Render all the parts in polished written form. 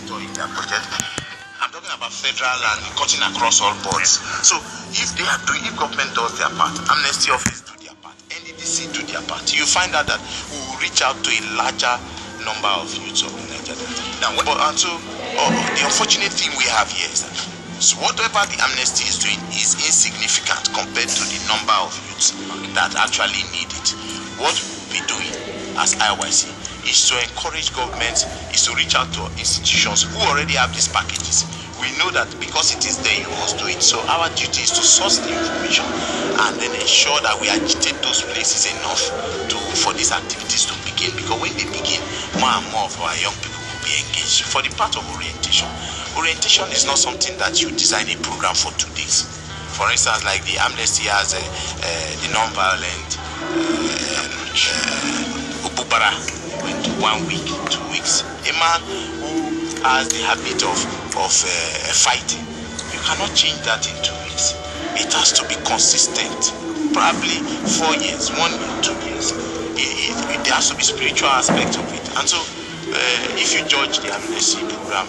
coordinator in their project. I'm talking about federal and cutting across all boards. So if if government does their part, Amnesty Office do their part, NDDC do their part, you find out that we will reach out to a larger number of youths of Nigeria. Now, the unfortunate thing we have here is that whatever the Amnesty is doing is insignificant compared to the number of youths that actually need it. What we'll be doing as IYC is to encourage government, is to reach out to institutions who already have these packages. We know that because it is there, you must do it. So our duty is to source the information and then ensure that we agitate those places enough for these activities to begin. Because when they begin, more and more of our young people will be engaged. For the part of orientation, orientation is not something that you design a program for 2 days. For instance, like the Amnesty has the non-violent Ububara went 1 week, 2 weeks. A man who has the habit of fighting, you cannot change that in 2 weeks. It has to be consistent. Probably 4 years, 1 year, 2 years. There has to be spiritual aspect of it. And so, if you judge the Amnesty program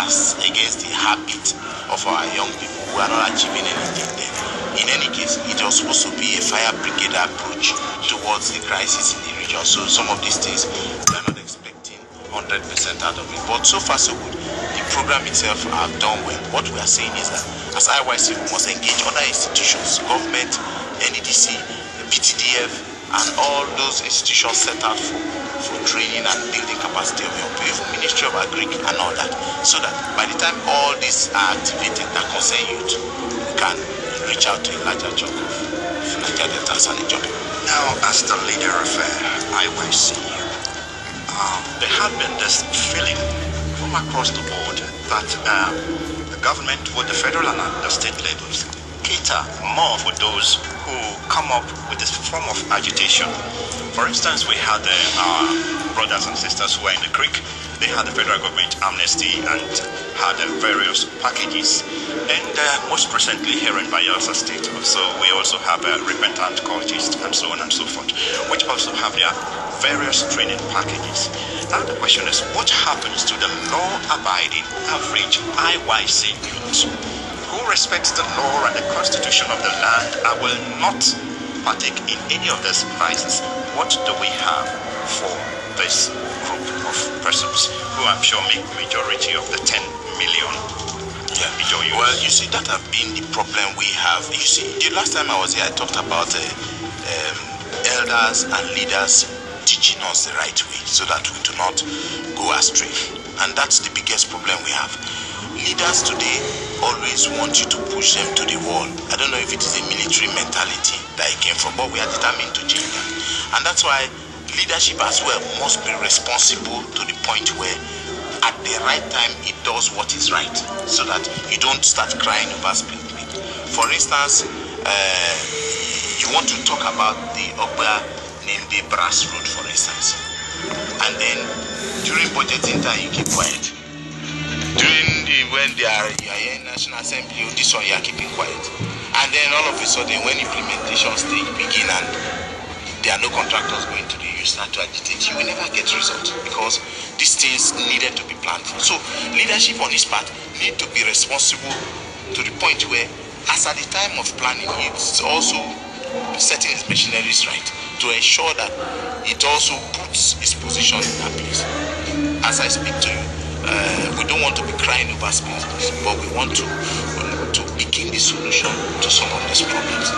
as against the habit of our young people, we are not achieving anything there. In any case, it was supposed to be a fire brigade approach towards the crisis in the region. So some of these things we are not expecting 100% out of it. But so far so good. The program itself have done well. What we are saying is that as IYC, we must engage other institutions, government, NEDC, the PTDF, and all those institutions set out for training and building capacity of young people, Ministry of Agric and all that, so that by the time all these are activated that concern youth, we can reach out to a larger chunk of Nigeria Deltas and Ijaw people. Now, as the leader of IYC, there have been this feeling from across the board that the government, with the federal and the state levels, cater more for those who come up with this form of agitation. For instance, we had our brothers and sisters who are in the creek. They had the federal government amnesty and had various packages. And most recently here in Bayelsa State, so we also have repentant cultists and so on and so forth, which also have their various training packages. Now the question is, what happens to the law-abiding average IYC youth who respects the law and the constitution of the land and will not partake in any of these vices? What do we have for this group of persons who I'm sure make majority of the 10 million? Well, you see, that have been the problem we have. You see, the last time I was here, I talked about elders and leaders teaching us the right way so that we do not go astray. And that's the biggest problem we have. Leaders today always want you to push them to the wall. I don't know if it is a military mentality that it came from, but we are determined to change that. And that's why leadership as well must be responsible to the point where at the right time it does what is right, so that you don't start crying over spilled milk. For instance, you want to talk about the Ogba named the Brass Road, for instance, and then during budgeting time you keep quiet. When you are in National Assembly, this one you are keeping quiet, and then all of a sudden when implementation stage begin and there are no contractors going to the use start to agitate, you will never get results because these things needed to be planned for. So leadership on his part need to be responsible to the point where, as at the time of planning, it's also setting his machineries right to ensure that it also puts his position in that place. As I speak to you, we don't want to be crying over spills, but we want to begin the solution to some of these problems.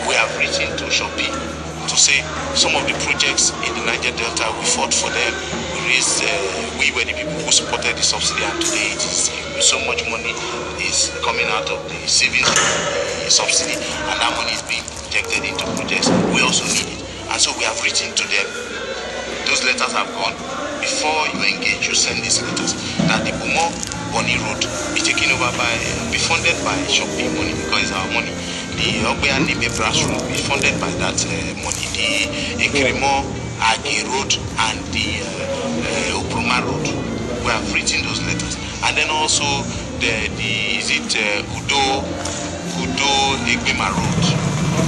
We have written to Shopee to say some of the projects in the Niger Delta, we fought for them. We were the people who supported the subsidy, and today it is so much money is coming out of the savings subsidy, and that money is being injected into projects. We also need it, and so we have written to them. Those letters have gone. Before you engage, you send these letters that the Bumo Bonny Road be taken over be funded by Shopee money, because it's our money. The Ogbe and the Brass Road be funded by that money. The Ekrimo Agi Road and the Upruma Road, we have written those letters. And then also the Udo Egbema Road,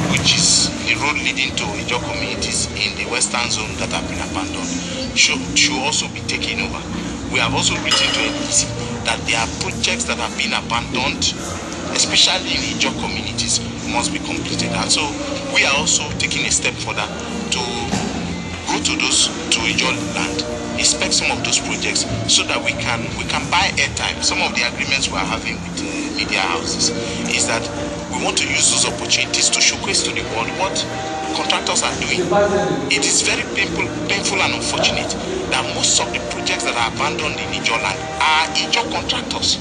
which is the road leading to Ijaw communities in the western zone that have been abandoned, should also be taken over. we have also written to NDC that there are projects that have been abandoned, especially in Ijaw communities, must be completed. And so we are also taking a step further to go to Ijaw land, inspect some of those projects so that we can buy airtime. Some of the agreements we are having with media houses is that we want to use those opportunities to showcase to the world what contractors are doing. It is very painful and unfortunate that most of the projects that are abandoned in Ijaw land are Ijaw contractors.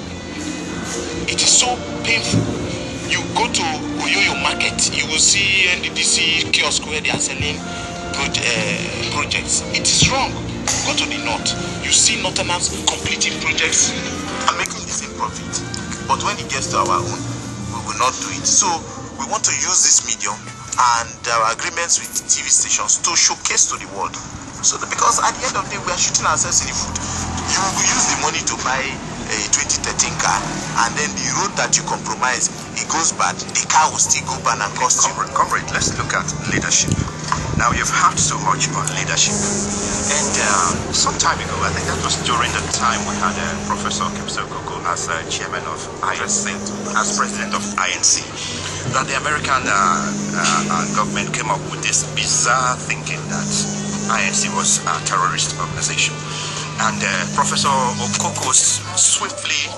It is so painful. You go to Oyoyo market, you will see NDDC kiosk where they are selling projects. It is wrong. Go to the north, you see northerners completing projects and making the same profit. But when it gets to our own, we will not do it. So we want to use this medium and our agreements with TV stations to showcase to the world. So that, because at the end of the day, we are shooting ourselves in the foot. You will use the money to buy a 2013 car, and then the road that you compromise, it goes bad. The car will still go bad and cost you. Comrade, let's look at leadership. Now, you've heard so much about leadership. And some time ago, I think that was during the time we had Professor Kipso Koko as chairman of INC, as president of INC, that the American government came up with this bizarre thinking that INC was a terrorist organization. And Professor Okoko swiftly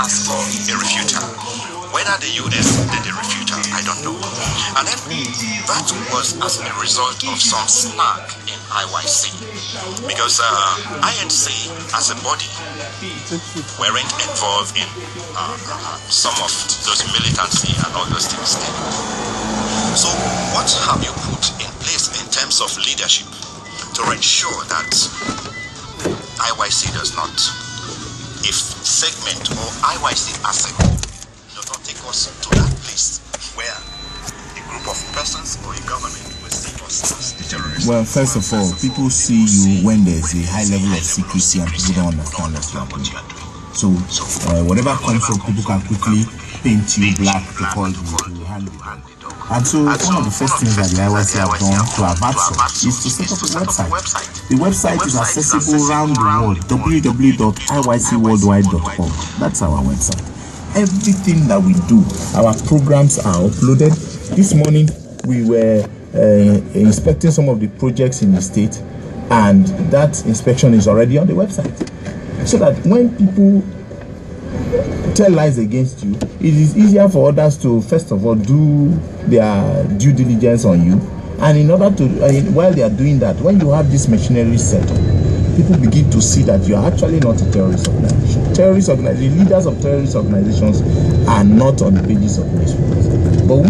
asked for a refutal. Whether the US did a refutal, I don't know. And then that was as a result of some snag in IYC. Because INC as a body weren't involved in some of those militancy and all those things there. So what have you put in place in terms of leadership to ensure that IYC does not, if segment or IYC asset does not take us to that place where a group of persons or a government will see us as the terrorists? Well, first of all, people see you when there's a high level of secrecy and people don't understand what you are doing. So, whatever comes up, people can quickly paint you black because you hand it on. And so, one of the first things that the IYC have done to avert such is to set up a website. The website is accessible around the world, www.iycworldwide.com. That's our website. Everything that we do, our programs are uploaded. This morning, we were inspecting some of the projects in the state, and that inspection is already on the website. So that when people tell lies against you, it is easier for others to first of all do their due diligence on you, and in order to while they are doing that, when you have this machinery set up, people begin to see that you are actually not a terrorist organization. The leaders of terrorist organizations are not on the pages of newspapers. But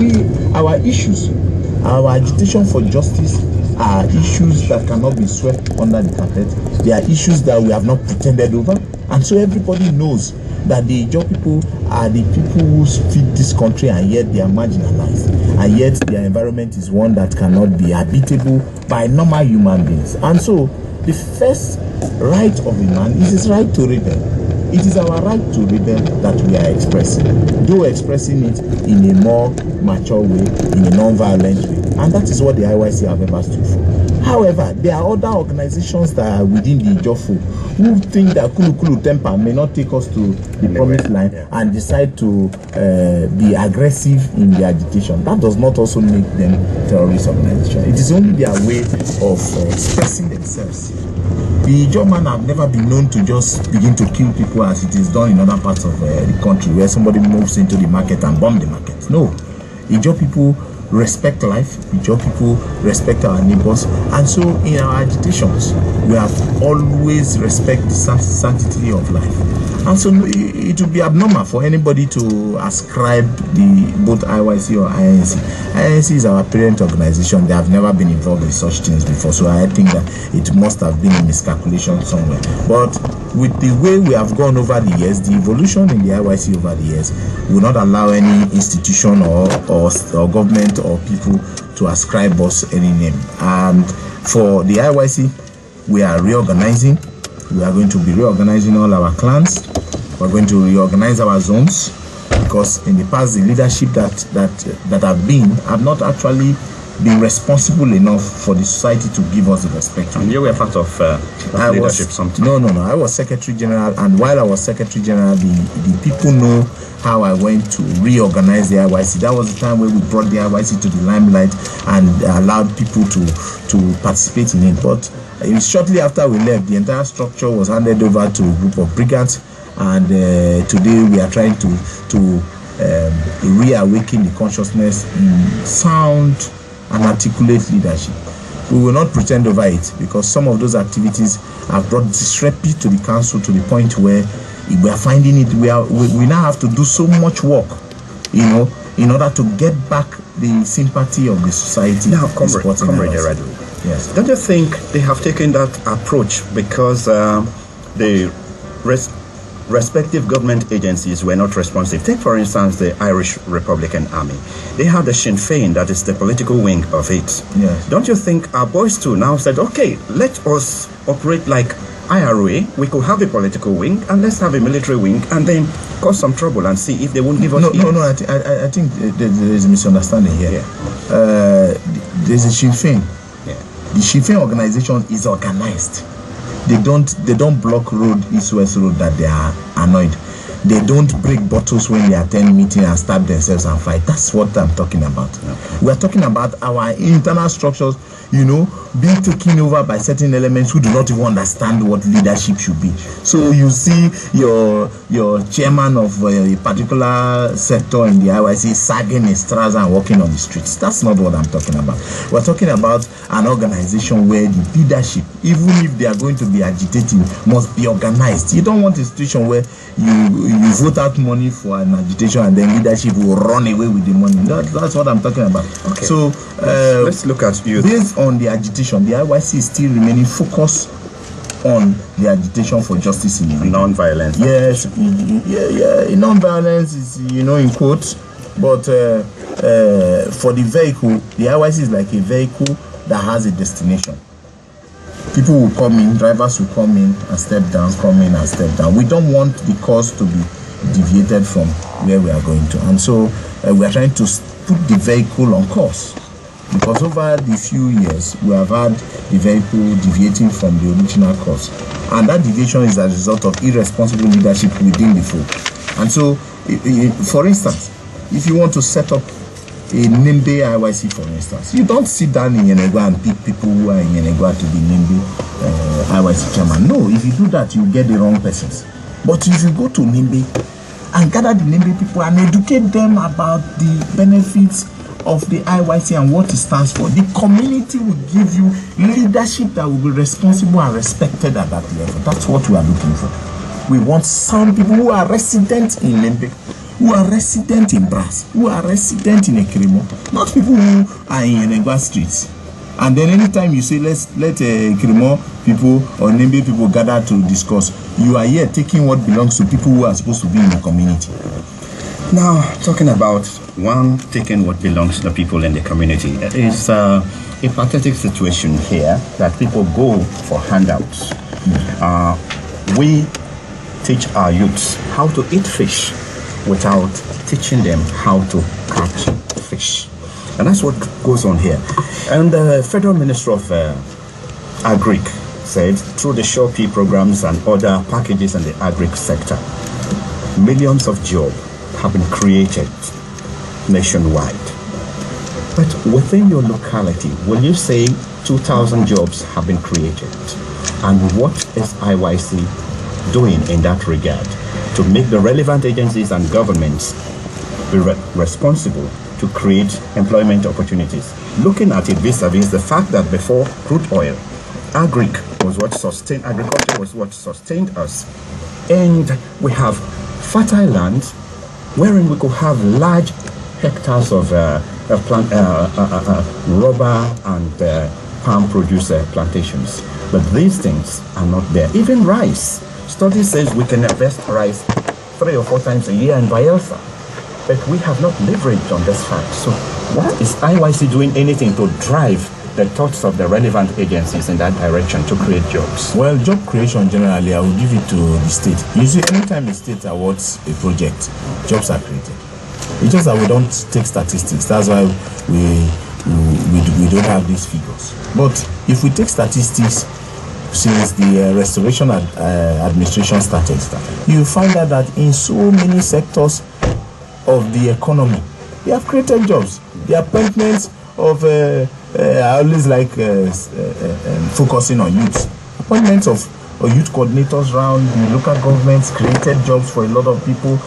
our issues, our agitation for justice are issues that cannot be swept under the carpet. They are issues that we have not pretended over, and so everybody knows that the Ijaw people are the people who feed this country, and yet they are marginalized, and yet their environment is one that cannot be habitable by normal human beings. And so the first right of a man is his right to rebel. It is our right to rebel that we are expressing, though expressing it in a more mature way, in a non-violent way, and that is what the IYC have ever stood for. However, there are other organizations that are within the Ijaw folk who think that Kulu temper may not take us to the promised line and decide to be aggressive in the agitation. That does not also make them terrorist organization. It is only their way of expressing themselves. The Ijaw man have never been known to just begin to kill people as it is done in other parts of the country, where somebody moves into the market and bomb the market. No, Ijaw people respect life. Ijaw people respect our neighbors, and so in our agitations we have always respect the sanctity of life. And so it would be abnormal for anybody to ascribe both IYC or INC. INC is our parent organization. They have never been involved in such things before, so I think that it must have been a miscalculation somewhere. But with the way we have gone over the years, the evolution in the IYC over the years will not allow any institution or government or people to ascribe us any name. And for the IYC, we are reorganizing. We are going to be reorganizing all our clans. We're going to reorganize our zones, because in the past the leadership that have not actually been responsible enough for the society to give us the respect. And you were part of leadership sometimes. No. I was Secretary General, and while I was Secretary General, the people know how I went to reorganize the IYC. That was the time where we brought the IYC to the limelight and allowed people to participate in it. But shortly after we left, the entire structure was handed over to a group of brigands, and today we are trying to reawaken the consciousness in sound and articulate leadership. We will not pretend over it, because some of those activities have brought disrepute to the council to the point where we are finding it. We now have to do so much work, in order to get back the sympathy of the society. Now, Comrade Eradu, yes. Don't you think they have taken that approach because the respective government agencies were not responsive? Take, for instance, the Irish Republican Army. They had the Sinn Féin, that is the political wing of it. Yes. Don't you think our boys too now said, okay, let us operate like IRA, we could have a political wing and let's have a military wing and then cause some trouble and see if they won't give us No, I think there is a misunderstanding here. Yeah. There's a Sinn Féin. Yeah. The Sinn Féin organization is organized. They don't block road, east-west road that they are annoyed. They don't break bottles when they attend meeting and stab themselves and fight. That's what I'm talking about. Okay. We're talking about our internal structures, being taken over by certain elements who do not even understand what leadership should be. So you see your chairman of a particular sector in the IYC sagging his trousers and walking on the streets. That's not what I'm talking about. We're talking about an organization where the leadership, even if they are going to be agitating, must be organized. You don't want a situation where you vote out money for an agitation and then leadership will run away with the money. That's what I'm talking about. Okay. So let's look at you. Based on the agitation, the IYC is still remaining focused on the agitation for justice in non-violence. Yes, non-violence is in quotes, but for the vehicle, the IYC is like a vehicle that has a destination. People will come in, drivers will come in and step down, come in and step down. We don't want the course to be deviated from where we are going to, and so we are trying to put the vehicle on course. Because over the few years, we have had the vehicle deviating from the original course. And that deviation is a result of irresponsible leadership within the fold. And so, for instance, if you want to set up a NIMBE IYC, for instance, you don't sit down in Yenegua and pick people who are in Yenegua to be NIMBE IYC chairman. No, if you do that, you get the wrong persons. But if you go to NIMBE and gather the NIMBE people and educate them about the benefits of the IYC and what it stands for, the community will give you leadership that will be responsible and respected at that level. That's what we are looking for. We want some people who are resident in Lembe, who are resident in Brass, who are resident in Ekirimo, not people who are in Yenegua streets. And then anytime you say let Ekirimo people or Lembe people gather to discuss, you are here taking what belongs to people who are supposed to be in the community. Now, talking about taking what belongs to the people in the community, it's a pathetic situation here that people go for handouts. We teach our youths how to eat fish without teaching them how to catch fish. And that's what goes on here. And the Federal Minister of Agric said through the Shopee programs and other packages in the agric sector, millions of jobs have been created nationwide. But within your locality, will you say 2,000 jobs have been created? And what is IYC doing in that regard to make the relevant agencies and governments be responsible to create employment opportunities? Looking at it vis-a-vis the fact that before crude oil, agriculture was what sustained us. And we have fertile land wherein we could have large hectares of rubber and palm producer plantations. But these things are not there. Even rice. Study says we can harvest rice 3 or 4 times a year in Bayelsa. But we have not leveraged on this fact. So what is IYC doing anything to drive the thoughts of the relevant agencies in that direction to create jobs? Well, job creation generally, I will give it to the state. You see, anytime the state awards a project, jobs are created. It's just that we don't take statistics. That's why we we don't have these figures. But if we take statistics since the restoration administration started, you find out that in so many sectors of the economy, they have created jobs. The appointments of I always like focusing on youth. Appointments of youth coordinators around the local governments created jobs for a lot of people.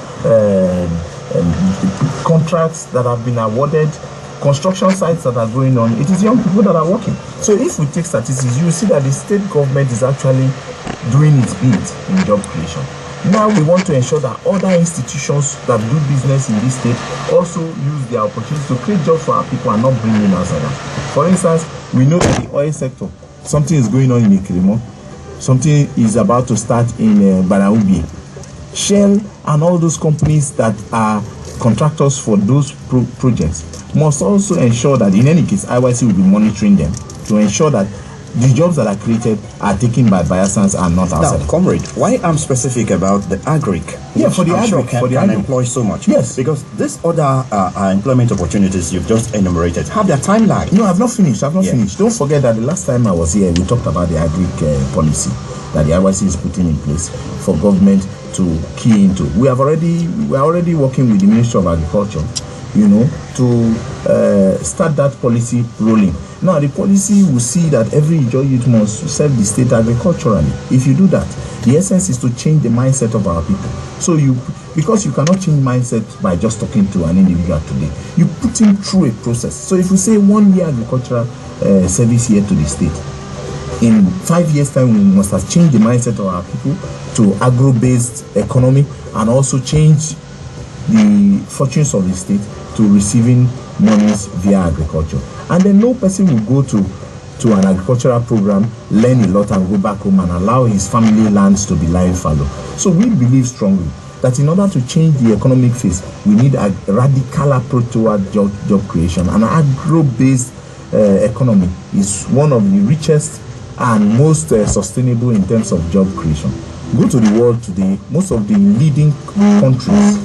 Contracts that have been awarded, construction sites that are going on, it is young people that are working. So if we take statistics, you will see that the state government is actually doing its bit in job creation. Now we want to ensure that other institutions that do business in this state also use their opportunities to create jobs for our people and not bring in outsiders. For instance, we know in the oil sector, something is going on in Ikirimo, something is about to start in Banaubi. Shell and all those companies that are contractors for those projects must also ensure that, in any case, IYC will be monitoring them to ensure that the jobs that are created are taken by Bayelsans and not outside. Now, comrade, why I'm specific about the agric? Yeah, for the agric, sure can employ so much. Yes, because these other employment opportunities you've just enumerated have their timeline. No, I've not finished. Finished. Don't forget that the last time I was here, we talked about the agric policy that the IYC is putting in place for government to key into. We are already working with the Ministry of Agriculture, to start that policy rolling. Now the policy will see that every Ijaw youth must serve the state agriculturally. If you do that, the essence is to change the mindset of our people. So because you cannot change mindset by just talking to an individual today, you put him through a process. So if we say 1 year agricultural service here to the state, in 5 years' time, we must have changed the mindset of our people to agro-based economy and also change the fortunes of the state to receiving monies via agriculture. And then no person will go to an agricultural program, learn a lot and go back home and allow his family lands to be lying fallow. So we believe strongly that in order to change the economic phase, we need a radical approach toward job creation. An agro-based economy is one of the richest and most sustainable in terms of job creation. Go to the world today, most of the leading countries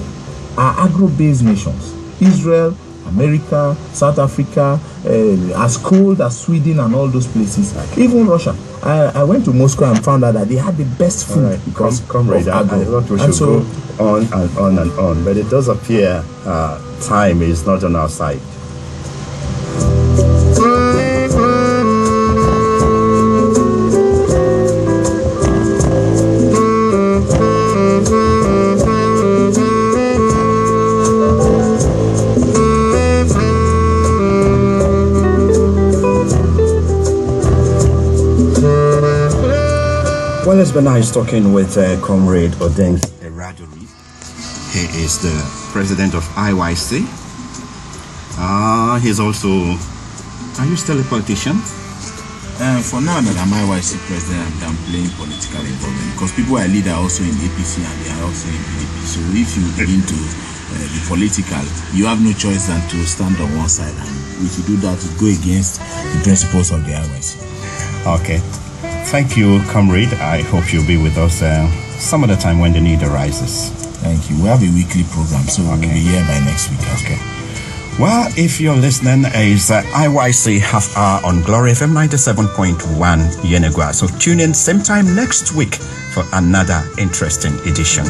are agro-based nations. Israel, America, South Africa, as cold as Sweden and all those places, even Russia. I went to Moscow and found out that they had the best food because comrade, I thought we should go on and on and on, but it does appear time is not on our side. Well, it's been nice talking with Comrade Udengs. He is the president of IYC. He's also... Are you still a politician? For now that I'm IYC president, I'm playing political involvement because people I lead are also in APC and they are also in PDP. So if you begin to be political, you have no choice than to stand on one side, and if you do that, you go against the principles of the IYC. Okay. Thank you, comrade. I hope you'll be with us some other time when the need arises. Thank you. We have a weekly program, so we'll be here by next week. Okay. Well, if you're listening, it's IYC Half Hour on Glory FM 97.1 Yenegua. So tune in same time next week for another interesting edition.